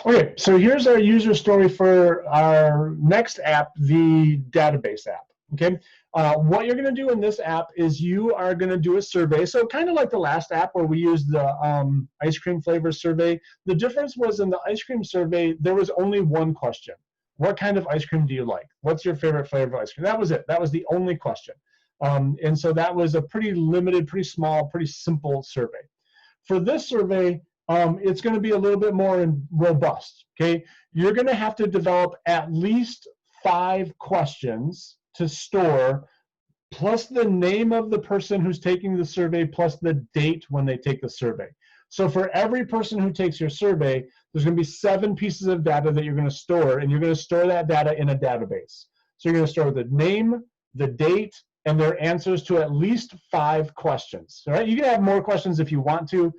Okay, so here's our user story for our next app, the database app. Okay, what you're going to do in this app is you are going to do a survey. So kind of like the last app where we used the ice cream flavor survey. The difference was in the ice cream survey, there was only one question. What kind of ice cream do you like? What's your favorite flavor of ice cream? That was it. That was the only question. And so that was a pretty limited, pretty small, pretty simple survey. For this survey, it's going to be a little bit more robust. Okay, you're going to have to develop at least 5 questions to store, plus the name of the person who's taking the survey, plus the date when they take the survey. So for every person who takes your survey, there's going to be 7 pieces of data that you're going to store, and you're going to store that data in a database. So you're going to store the name, the date, and their answers to at least 5 questions. All right, you can have more questions if you want to.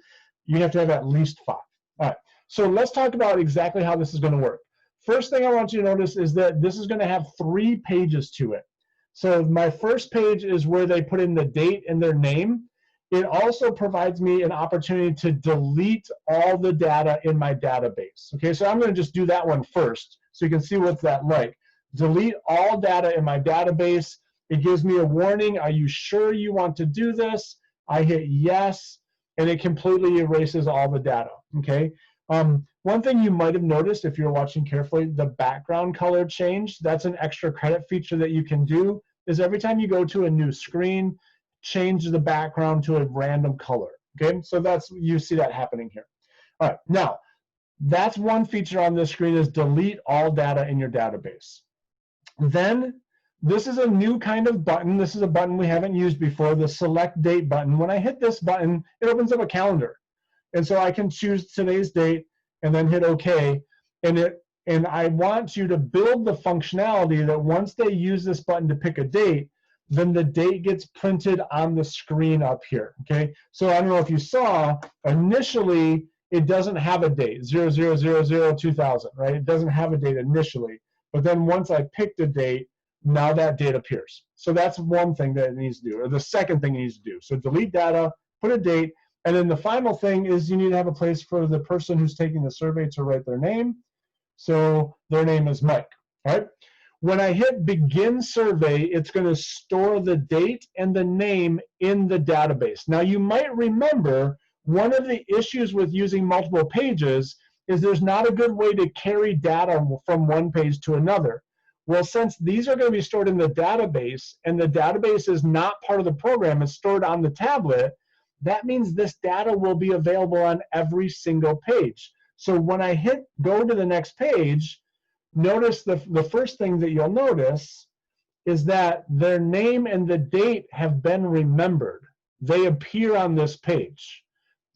You have to have at least 5. All right, so let's talk about exactly how this is going to work. First thing I want you to notice is that this is going to have 3 pages to it. So my first page is where they put in the date and their name. It also provides me an opportunity to delete all the data in my database. Okay, so I'm going to just do that one first so you can see what's that like. Delete all data in my database. It gives me a warning. Are you sure you want to do this? I hit yes, and it completely erases all the data. Okay. One thing you might have noticed if you're watching carefully, the background color changed. That's an extra credit feature that you can do, is every time you go to a new screen, change the background to a random color. Okay, so that's, you see that happening here. All right, now that's one feature on this screen, is delete all data in your database. Then this is a new kind of button. This is a button we haven't used before, the select date button. When I hit this button, it opens up a calendar. And so I can choose today's date and then hit OK. And I want you to build the functionality that once they use this button to pick a date, then the date gets printed on the screen up here. Okay, so I don't know if you saw, initially it doesn't have a date, 00002000, right? It doesn't have a date initially. But then once I picked a date, now that date appears. So that's one thing that it needs to do, or the second thing it needs to do. So delete data, put a date, and then the final thing is you need to have a place for the person who's taking the survey to write their name. So their name is Mike, right? When I hit begin survey, it's going to store the date and the name in the database. Now you might remember one of the issues with using multiple pages is there's not a good way to carry data from one page to another. Well, since these are going to be stored in the database, and the database is not part of the program, it's stored on the tablet, that means this data will be available on every single page. So when I hit go to the next page, notice the first thing that you'll notice is that their name and the date have been remembered. They appear on this page.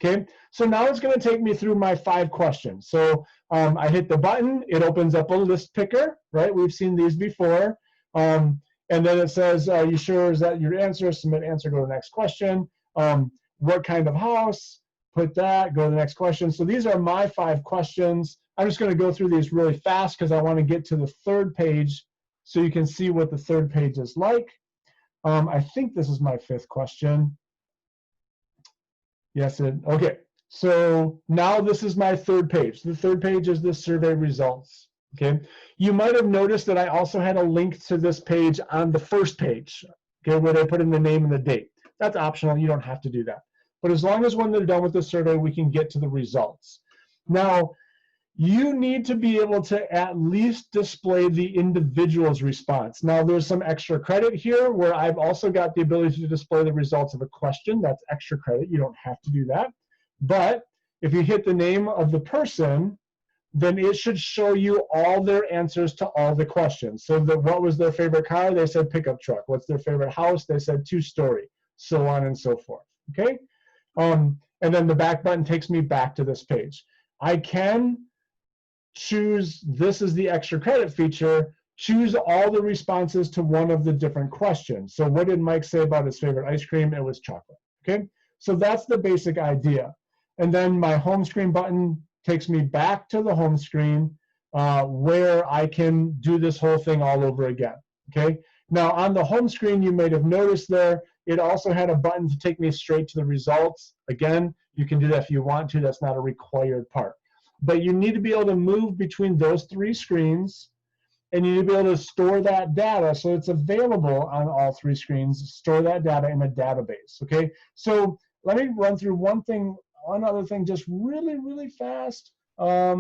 Okay, so now it's going to take me through my 5 questions. So I hit the button, it opens up a list picker, right? We've seen these before. And then it says, are you sure is that your answer? Submit answer, go to the next question. What kind of house? Put that, go to the next question. So these are my 5 questions. I'm just going to go through these really fast because I want to get to the 3rd page so you can see what the 3rd page is like. I think this is my 5th question. Yes, okay. So now this is my 3rd page. The 3rd page is the survey results. Okay. You might have noticed that I also had a link to this page on the 1st page, okay, where they put in the name and the date. That's optional. You don't have to do that. But as long as when they're done with the survey, we can get to the results. Now, you need to be able to at least display the individual's response. Now, there's some extra credit here where I've also got the ability to display the results of a question. That's extra credit. You don't have to do that. But if you hit the name of the person, then it should show you all their answers to all the questions. So what was their favorite car? They said pickup truck. What's their favorite house? They said 2-story, so on and so forth. Okay? And then the back button takes me back to this page. I can choose, this is the extra credit feature, choose all the responses to one of the different questions. So what did Mike say about his favorite ice cream? It was chocolate. Okay? So that's the basic idea. And then my home screen button takes me back to the home screen where I can do this whole thing all over again. Okay? Now on the home screen, you may have noticed there, it also had a button to take me straight to the results. Again, you can do that if you want to. That's not a required part. but you need to be able to move between those 3 screens, and you need to be able to store that data so it's available on all 3 screens. Store that data in a database. Okay, so let me run through one other thing just really fast. I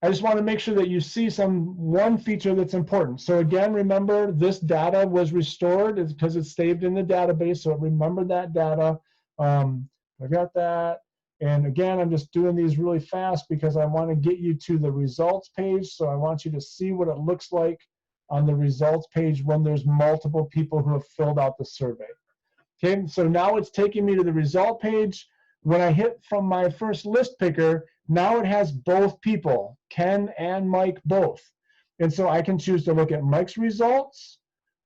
just want to make sure that you see one feature that's important. So again, remember this data was restored because it's saved in the database, so it remembered that data. I got that. And again, I'm just doing these really fast because I want to get you to the results page. So I want you to see what it looks like on the results page when there's multiple people who have filled out the survey. Okay, so now it's taking me to the result page. When I hit from my first list picker, now it has both people, Ken and Mike both. And so I can choose to look at Mike's results,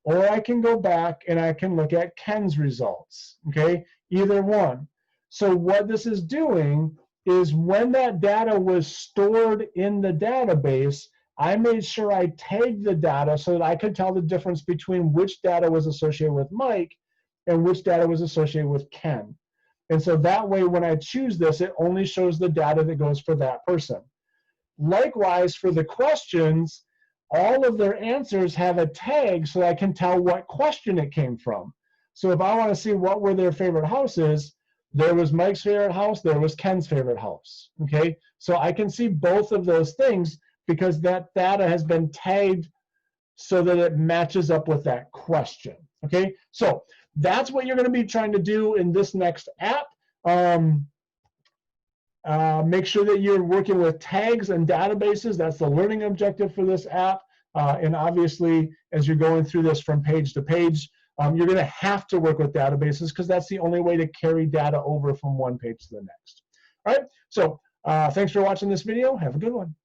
or I can go back and I can look at Ken's results, okay? Either one. So what this is doing is when that data was stored in the database, I made sure I tagged the data so that I could tell the difference between which data was associated with Mike and which data was associated with Ken. And so that way, when I choose this, it only shows the data that goes for that person. Likewise, for the questions, all of their answers have a tag so I can tell what question it came from. So if I want to see what were their favorite houses, there was Mike's favorite house, there was Ken's favorite house. Okay, so I can see both of those things because that data has been tagged so that it matches up with that question. Okay, so that's what you're going to be trying to do in this next app. Make sure that you're working with tags and databases. That's the learning objective for this app. And obviously, as you're going through this from page to page, you're going to have to work with databases because that's the only way to carry data over from one page to the next. All right, so thanks for watching this video. Have a good one.